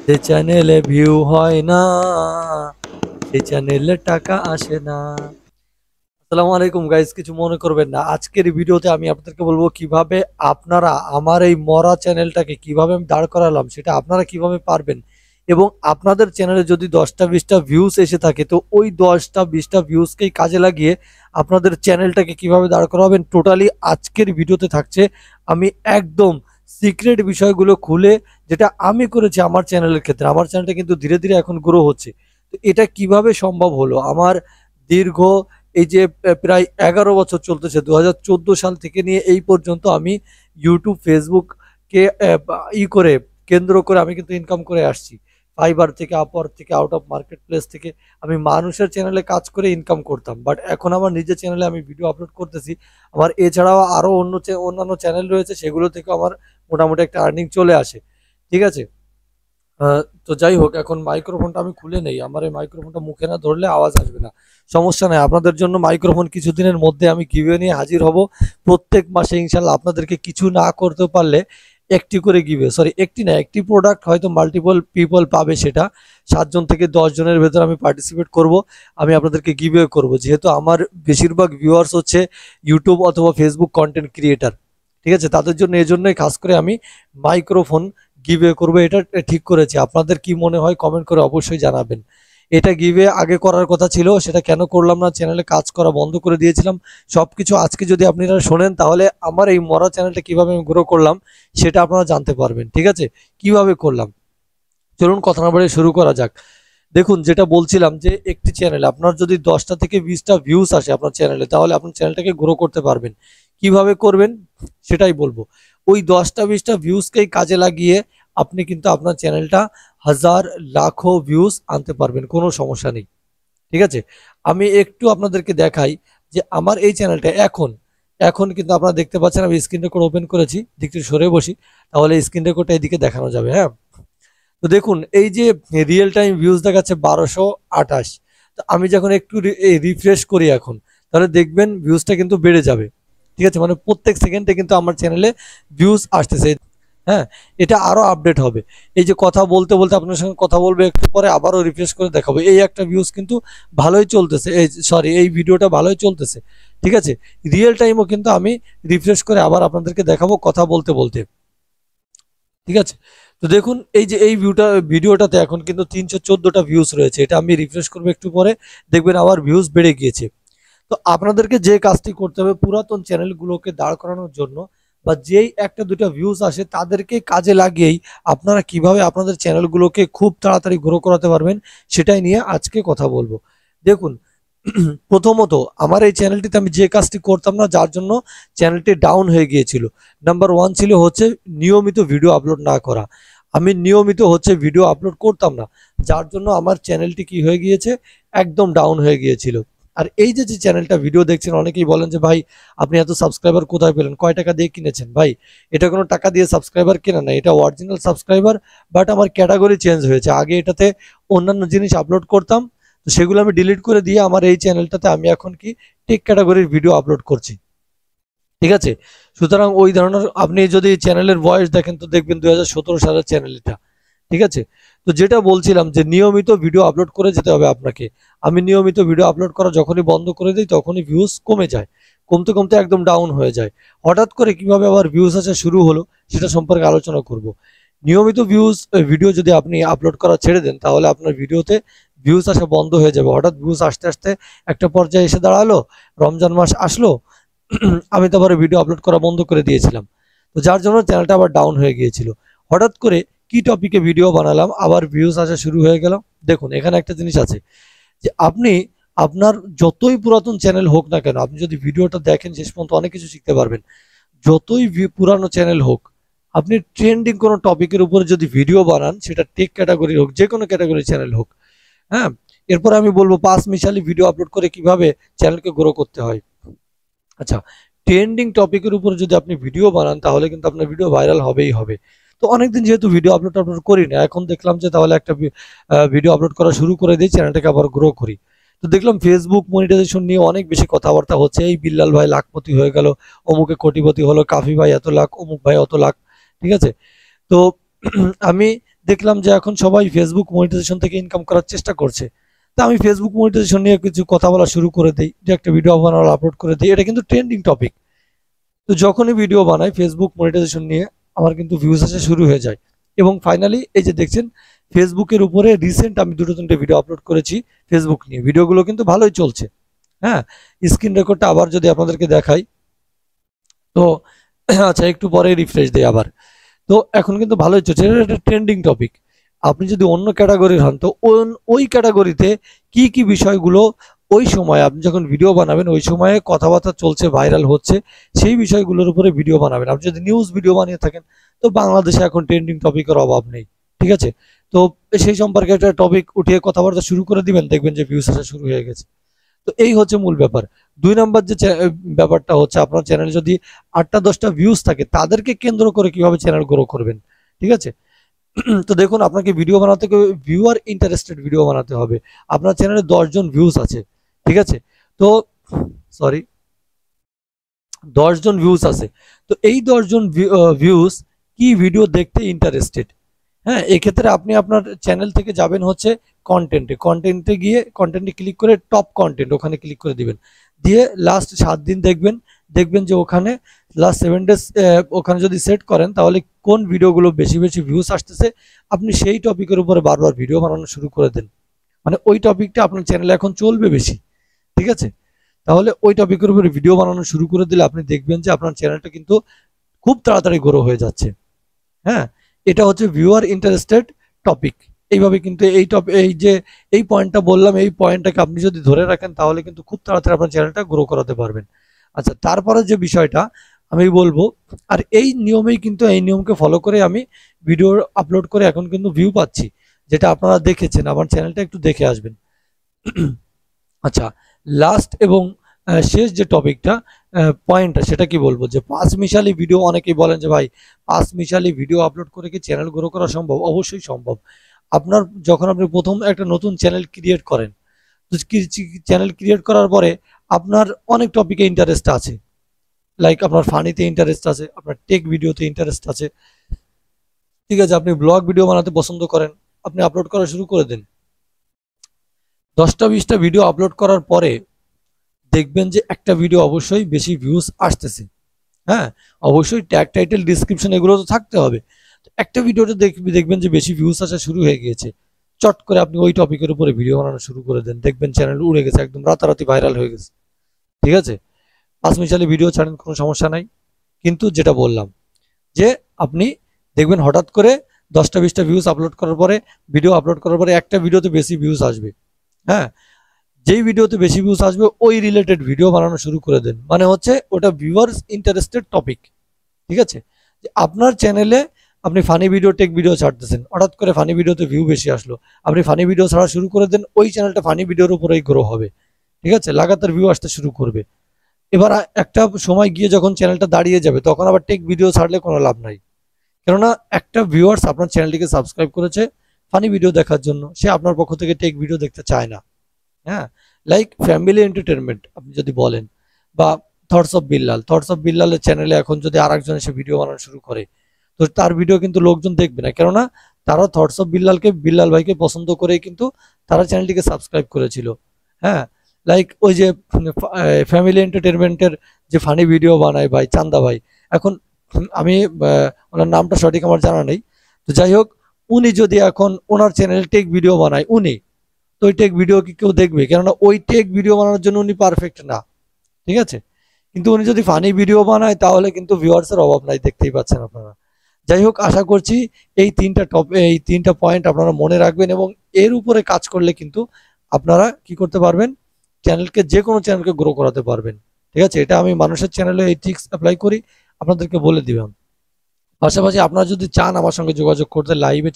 যে চ্যানেলে ভিউ হয় না সেই চ্যানেলে টাকা আসে না। আসসালামু আলাইকুম গাইস, কিছু মনে করবেন না। আজকের ভিডিওতে আমি আপনাদেরকে বলবো কিভাবে আপনারা আমার এই মরা চ্যানেলটাকে কিভাবে আমি দাঁড় করালাম সেটা আপনারা কিভাবে পারবেন। এবং আপনাদের চ্যানেলে যদি 10টা 20টা ভিউজ এসে থাকে তো ওই 10টা 20টা ভিউজকেই কাজে লাগিয়ে আপনাদের চ্যানেলটাকে কিভাবে দাঁড় করাবেন টোটালি আজকের ভিডিওতে থাকছে। আমি একদম সিক্রেট বিষয়গুলো খুলে, যেটা আমি করেছি আমার চ্যানেলের ক্ষেত্রে। আমার চ্যানেলটা কিন্তু ধীরে ধীরে এখন গ্রো হচ্ছে। তো এটা কিভাবে সম্ভব হলো? আমার দীর্ঘ এই যে প্রায় 11 বছর চলতেছে, 2014 সাল থেকে নিয়ে এই পর্যন্ত আমি ইউটিউব ফেসবুককে করে কেন্দ্র করে আমি কিন্তু ইনকাম করে আসছি। ফাইবার থেকে, আপওয়ার্ক থেকে, আউট অফ মার্কেট প্লেস থেকে আমি মানুষের চ্যানেলে কাজ করে ইনকাম করতাম, বাট এখন আমার নিজের চ্যানেলে আমি ভিডিও আপলোড করতেছি। আমার এছাড়াও আরও অন্যান্য চ্যানেল রয়েছে, সেগুলো থেকে আমার মোটামুটি একটা আর্নিং চলে আসে। ঠিক আছে। তো যাই হোক, এখন মাইক্রোফোনটা আমি খুলে নেই। আমার এই মাইক্রোফোনটা মুখে না ধরলে আওয়াজ আসবে না। সমস্যা নাই, আপনাদের জন্য মাইক্রোফোন কিছুদিনের মধ্যে আমি গিভওয়ে নিয়ে হাজির হব। প্রত্যেক মাসে ইনশাল্লাহ আপনাদেরকে কিছু না করতে পারলে একটি করে গিভওয়ে, সরি একটি না, একটি প্রোডাক্ট হয়তো মাল্টিপল পিপল পাবে, সেটা 7 জন থেকে 10 জনের ভেতর আমি পার্টিসিপেট করব। আমি আপনাদেরকে গিভওয়ে করব, যেহেতু আমার বেশিরভাগ ভিউয়ার্স হচ্ছে ইউটিউব অথবা ফেসবুক কন্টেন্ট ক্রিয়েটার। ঠিক আছে, তাদের জন্য এই জন্যই খাস করে আমি মাইক্রোফোন গিভওয়ে করবো। এটা ঠিক করেছি। আপনাদের কি মনে হয় কমেন্ট করে অবশ্যই জানাবেন। এটা গিভওয়ে আগে করার কথা ছিল, সেটা কেন করলাম না, চ্যানেলে কাজ করা বন্ধ করে দিয়েছিলাম। সবকিছু আজকে যদি আপনারা শোনেন তাহলে আমার এই মরা চ্যানেলটা কিভাবে আমি গ্রো করলাম সেটা আপনারা জানতে পারবেন। ঠিক আছে, কিভাবে করলাম চলুন কথা না বাড়িয়ে শুরু করা যাক। দেখুন, যেটা বলছিলাম যে একটি চ্যানেলে আপনার যদি 10টা থেকে 20টা ভিউজ আসে আপনার চ্যানেলে, তাহলে আপনার চ্যানেলটাকে গ্রো করতে পারবেন। কিভাবে করবেন সেটাই বলবো। ওই 10টা 20টা ভিউজকেই কাজে লাগিয়ে আপনি কিন্তু আপনার চ্যানেলটা হাজার লাখো ভিউজ আনতে পারবেন, কোনো সমস্যা নেই। ঠিক আছে, আমি একটু আপনাদেরকে দেখাই যে আমার এই চ্যানেলটা এখন এখন কিন্তু আপনারা দেখতে পাচ্ছেন আমি স্ক্রিন রেকর্ড ওপেন করেছি। দিকটি সরে বসি, তাহলে স্ক্রিন রেকর্ডটা এদিকে দেখানো যাবে। হ্যাঁ, তো দেখুন এই যে রিয়েল টাইম ভিউজ দেখাচ্ছে 1228। তো আমি যখন একটু রিফ্রেশ করি এখন, তাহলে দেখবেন ভিউজটা কিন্তু বেড়ে যাবে। ঠিক আছে, মানে প্রত্যেক সেকেন্ডে কিন্তু আমার চ্যানেলে ভিউজ আসতেছে। হ্যাঁ, এটা আরো আপডেট হবে। এই যে কথা বলতে বলতে আপনার সঙ্গে কথা বলবো, একটু পরে আবারও রিফ্রেশ করে দেখাবো। এই একটা ভিউজ কিন্তু ভালোই চলতেছে, এই সরি এই ভিডিওটা ভালোই চলতেছে। ঠিক আছে, রিয়েল টাইমও কিন্তু আমি রিফ্রেশ করে আবার আপনাদেরকে দেখাবো কথা বলতে বলতে। ঠিক আছে, তো দেখুন এই যে এই ভিডিওটাতে এখন কিন্তু 314টা ভিউজ রয়েছে। এটা আমি রিফ্রেশ করবো একটু পরে, দেখবেন আবার ভিউজ বেড়ে গিয়েছে। তো আপনাদেরকে যে কাজটি করতে হবে পুরাতন চ্যানেলগুলোকে দাঁড় করানোর জন্য, বা যেই একটা দুটা ভিউজ আসে তাদেরকে কাজে লাগিয়েই আপনারা কিভাবে আপনাদের চ্যানেলগুলোকে খুব তাড়াতাড়ি গ্রো করাতে পারবেন সেটাই নিয়ে আজকে কথা বলবো। দেখুন, প্রথমত আমার এই চ্যানেলটিতে আমি যে কাজটি করতাম না, যার জন্য চ্যানেলটি ডাউন হয়ে গিয়েছিল, নাম্বার ওয়ান ছিল হচ্ছে নিয়মিত ভিডিও আপলোড না করা। আমি নিয়মিত হচ্ছে ভিডিও আপলোড করতাম না, যার জন্য আমার চ্যানেলটি কি হয়ে গিয়েছে, একদম ডাউন হয়ে গিয়েছিল। আর এই যে যে চ্যানেলটা ভিডিও দেখছেন, অনেকেই বলেন যে ভাই আপনি এত সাবস্ক্রাইবার কোথায় পেলেন, কয় টাকা দিয়ে কিনেছেন? ভাই, এটা কোনো টাকা দিয়ে সাবস্ক্রাইবার কেনা না, এটা অরিজিনাল সাবস্ক্রাইবার। বাট আমার ক্যাটাগরি চেঞ্জ হয়েছে। আগে এটাতে অন্যান্য জিনিস আপলোড করতাম, তো সেগুলো আমি ডিলিট করে দিয়ে আমার এই চ্যানেলটাতে আমি এখন কি টেক ক্যাটাগরির ভিডিও আপলোড করছি। ঠিক আছে, সুতরাং ওই ধরনের আপনি যদি চ্যানেলের বয়স দেখেন তো দেখবেন 2017 সালের চ্যানেল এটা। ঠিক আছে, তো যেটা বলছিলাম যে নিয়মিত ভিডিও আপলোড করে যেতে হবে আপনাকে। আমি নিয়মিত ভিডিও আপলোড করা যখনই বন্ধ করে দিই তখনই ভিউজ কমে যায়, কমতে কমতে একদম ডাউন হয়ে যায়। হঠাৎ করে কিভাবে আবার ভিউজ আসা শুরু হলো সেটা সম্পর্কে আলোচনা করব। নিয়মিত ভিডিও যদি আপনি আপলোড করা ছেড়ে দেন তাহলে আপনার ভিডিওতে ভিউজ আসা বন্ধ হয়ে যাবে। হঠাৎ ভিউজ আসতে আসতে একটা পর্যায়ে এসে দাঁড়ালো, রমজান মাস আসলো, আমি তো আবার ভিডিও আপলোড করা বন্ধ করে দিয়েছিলাম। তো যার জন্য চ্যানেলটা আবার ডাউন হয়ে গিয়েছিল। হঠাৎ করে কি টপিকে ভিডিও বানালাম, আবার ভিউজ আসা শুরু হয়ে গেল। দেখুন এখানে একটা জিনিস আছে যে আপনি আপনার যতই পুরাতন চ্যানেল হোক না কেন, আপনি যদি ভিডিওটা দেখেন শেষ পর্যন্ত অনেক কিছু শিখতে পারবেন। যতই পুরানো চ্যানেল হোক, আপনি ট্রেন্ডিং কোনো টপিকের উপরে যদি ভিডিও বানান, সেটা টেক ক্যাটাগরি হোক, যে কোনো ক্যাটাগরি চ্যানেল হোক। হ্যাঁ, এরপর আমি বলবো 5 মিশালি ভিডিও আপলোড করে কিভাবে চ্যানেলকে গ্রো করতে হয়। আচ্ছা, ট্রেন্ডিং টপিকের উপর যদি আপনি ভিডিও বানান তাহলে কিন্তু আপনার ভিডিও ভাইরাল হবেই হবে। তো অনেকদিন যেহেতু ভিডিও আপলোড করি না, এখন দেখলাম যে তাহলে একটা ভিডিও আপলোড করা শুরু করে দিই, চ্যানেলটাকে আবার গ্রো করি। তো দেখলাম ফেসবুক মনিটাইজেশন নিয়ে অনেক বেশি কথাবার্তা হচ্ছে। এই বিল্লাল ভাই লাখপতি হয়ে গেল, অমুকে কোটিপতি হলো, কাফি ভাই এত লাখ, অমুক ভাই অত লাখ। ঠিক আছে, তো আমি দেখলাম যে এখন সবাই ফেসবুক মনিটাইজেশন থেকে ইনকাম করার চেষ্টা করছে। তা আমি ফেসবুক মনিটাইজেশন নিয়ে কিছু কথা বলা শুরু করে দিই, যে একটা ভিডিও বানানো আপলোড করে দিই। এটা কিন্তু ট্রেন্ডিং টপিক। তো যখনই ভিডিও বানাই ফেসবুক মনিটাইজেশন নিয়ে, আমার কিন্তু ভিউজ আসা শুরু হয়ে যায়। এবং ফাইনালি এই যে দেখছেন, ফেসবুকের উপরে রিসেন্ট আমি 2-3টে ভিডিও আপলোড করেছি ফেসবুক নিয়ে, ভিডিওগুলো কিন্তু ভালোই চলছে। হ্যাঁ, স্ক্রিন রেকর্ডটা আবার যদি আপনাদেরকে দেখাই, তো আচ্ছা একটু পরে রিফ্রেশ দেই আবার। তো এখন কিন্তু ভালোই চলছে, এটা একটা ট্রেন্ডিং টপিক। আপনি যদি অন্য ক্যাটাগরির হন, তো ওই ক্যাটাগরিতে কি কি বিষয়গুলো ওই সময় আপনি যখন ভিডিও বানাবেন ওই সময়ে কথাবার্তা চলছে, ভাইরাল হচ্ছে, সেই বিষয়গুলোর উপরে ভিডিও বানাবেন। আপনি যদি নিউজ ভিডিও বানিয়ে থাকেন, তো বাংলাদেশে এখন ট্রেন্ডিং টপিকের অভাব নেই, ঠিক আছে? তো সেই সম্পর্কে একটা টপিক উঠিয়ে কথাবার্তা শুরু করে দিবেন, দেখবেন যে ভিউজ আসা শুরু হয়ে গেছে। তো এই হচ্ছে মূল ব্যাপার। 2 নম্বর যে ব্যাপারটা হচ্ছে, আপনার চ্যানেলে যদি 8টা-10টা ভিউজ থাকে, তাদেরকে কেন্দ্র করে কিভাবে চ্যানেল গ্রো করবেন, ঠিক আছে? তো দেখুন, আপনাকে ভিডিও বানাতে হবে, ভিউয়ার ইন্টারেস্টেড ভিডিও বানাতে হবে। আপনার চ্যানেলে 10 জন ভিউজ আছে, ঠিক আছে? তো সরি, 10 জন ভিউজ আছে। তো এই 10 জন ভিউজ কি ভিডিও দেখতে ইন্টারেস্টেড? হ্যাঁ, এক্ষেত্রে আপনি আপনার চ্যানেল থেকে যাবেন হচ্ছে কন্টেন্টে গিয়ে কন্টেন্টে ক্লিক করে টপ কন্টেন্ট ওখানে ক্লিক করে দিবেন। দিয়ে লাস্ট 7 দিন দেখবেন যে ওখানে লাস্ট 7 ডেজ ওখানে যদি সেট করেন, তাহলে কোন ভিডিওগুলো বেশি বেশি ভিউজ আসতেছে, আপনি সেই টপিকের উপরে বারবার ভিডিও বানানো শুরু করে দেন। মানে ওই টপিকটা আপনার চ্যানেলে এখন চলবে বেশি, ঠিক আছে? তাহলে ওই টপিকের উপরে ভিডিও বানানো শুরু করে দিলে আপনি দেখবেন যে আপনার চ্যানেলটা কিন্তু খুব তাড়াতাড়ি গ্রো হয়ে যাচ্ছে। হ্যাঁ, এটা হচ্ছে ভিউয়ার ইন্টারেস্টেড টপিক। এইভাবে কিন্তু এই যে এই পয়েন্টটা বললাম, এই পয়েন্টটাকে আপনি যদি ধরে রাখেন, তাহলে কিন্তু খুব তাড়াতাড়ি আপনার চ্যানেলটা গ্রো করাতে পারবেন। আচ্ছা, তারপরে যে বিষয়টা আমি বলবো, আর এই নিয়মেই কিন্তু, এই নিয়মকে ফলো করে আমি ভিডিও আপলোড করে এখন কিন্তু ভিউ পাচ্ছি, যেটা আপনারা দেখেছেন। আমার চ্যানেলটা একটু দেখে আসবেন। আচ্ছা, লাস্ট এবং শেষ যে টপিকটা, পয়েন্টটা, সেটা কি বলবো, যে পাঁচমিশালি ভিডিও। অনেকেই বলেন যে ভাই, পাঁচমিশালি ভিডিও আপলোড করে কি চ্যানেল গ্রো করা সম্ভব? অবশ্যই সম্ভব। আপনার যখন আপনি প্রথম একটা নতুন চ্যানেল ক্রিয়েট করেন, তো চ্যানেল ক্রিয়েট করার পরে আপনার অনেক টপিকে ইন্টারেস্ট আছে, লাইক আপনার ফানিতে ইন্টারেস্ট আছে, আপনার টেক ভিডিওতে ইন্টারেস্ট আছে, ঠিক আছে? আপনি ব্লগ ভিডিও বানাতে পছন্দ করেন, আপনি আপলোড করা শুরু করে দেন। 10টা-20টা ভিডিও আপলোড করার পরে দেখবেন যে একটা ভিডিও অবশ্যই বেশি ভিউজ আসতেছে। হ্যাঁ, অবশ্যই ট্যাগ, টাইটেল, ডিসক্রিপশন এগুলো তো থাকতে হবে। তো একটা ভিডিওতে দেখবেন যে বেশি ভিউজ আসা শুরু হয়ে গিয়েছে, চট করে আপনি ওই টপিকের উপরে ভিডিও বানানো শুরু করে দেন, দেখবেন চ্যানেল উড়ে গেছে, একদম রাতারাতি ভাইরাল হয়ে গেছে, ঠিক আছে? পাঁচমিশালি ভিডিও ছাড়েন, কোনো সমস্যা নাই। কিন্তু যেটা বললাম, যে আপনি দেখবেন হঠাৎ করে 10টা-20টা ভিউজ আপলোড করার পরে, ভিডিও আপলোড করার পরে একটা ভিডিওতে বেশি ভিউজ আসবে। হ্যাঁ, যেই ভিডিওতে বেশি ভিউজ আসবে ওই রিলেটেড ভিডিও বানানো শুরু করে দেন। মানে হচ্ছে ওটা ভিউয়ার্স ইন্টারেস্টেড টপিক, ঠিক আছে? যে আপনার চ্যানেলে আপনি ফানি ভিডিও, টেক ভিডিও ছাড়তেছেন, হঠাৎ করে ফানি ভিডিওতে ভিউ বেশি আসলো, আপনি ফানি ভিডিও ছাড়া শুরু করে দেন, ওই চ্যানেলটা ফানি ভিডিওর উপরেই গ্রো হবে, ঠিক আছে? লাগাতার ভিউ আসতে শুরু করবে। এবার একটা সময় গিয়ে যখন চ্যানেলটা দাঁড়িয়ে যাবে, তখন আবার টেক ভিডিও ছাড়লে কোনো লাভ নাই। কেননা একটা ভিউয়ার্স আপনার চ্যানেলটিকে সাবস্ক্রাইব করেছে ফানি ভিডিও দেখার জন্য, সে আপনার পক্ষ থেকে টেক ভিডিও দেখতে চায় না। হ্যাঁ, লাইক ফ্যামিলি এন্টারটেনমেন্ট আপনি যদি বলেন, বা থটস অফ বিল্লালের চ্যানেলে এখন যদি আরেকজন এসে ভিডিও বানানো শুরু করে, তো তার ভিডিও কিন্তু লোকজন দেখবে না, কেননা তারা থটস অফ বিল্লাল ভাইকে পছন্দ করেই কিন্তু তারা চ্যানেলটিকে সাবস্ক্রাইব করেছিল। হ্যাঁ, লাইক ওই যে ফ্যামিলি এন্টারটেনমেন্টের যে ফানি ভিডিও বানায় ভাই, চান্দা ভাই, এখন আমি ওনার নামটা সঠিক আমার জানা নেই। তো যাই হোক, উনি যদি এখন ওনার চ্যানেলে টেক ভিডিও বানায়, উনি তো ওই টেক ভিডিও কি কেউ দেখবে? কেননা ওই টেক ভিডিও বানানোর জন্য উনি পারফেক্ট না, ঠিক আছে? কিন্তু উনি যদি ফানি ভিডিও বানায়, তাহলে কিন্তু ভিউয়ার্সের অভাব নাই, দেখতেই পাচ্ছেন আপনারা। যাই হোক, আশা করছি এই তিনটা পয়েন্ট আপনারা মনে রাখবেন, এবং এর উপরে কাজ করলে কিন্তু আপনারা কি করতে পারবেন, যে কোনো চ্যানেলকে গ্রো করাতে পারবেন, ঠিক আছে? এটা আমি মানুষের চ্যানেলে এই ট্রিক্স অ্যাপ্লাই করি, আপনাদেরকে বলে দিলাম। পাশাপাশি আপনারা যদি চান আমার সঙ্গে যোগাযোগ করতে, লাইভে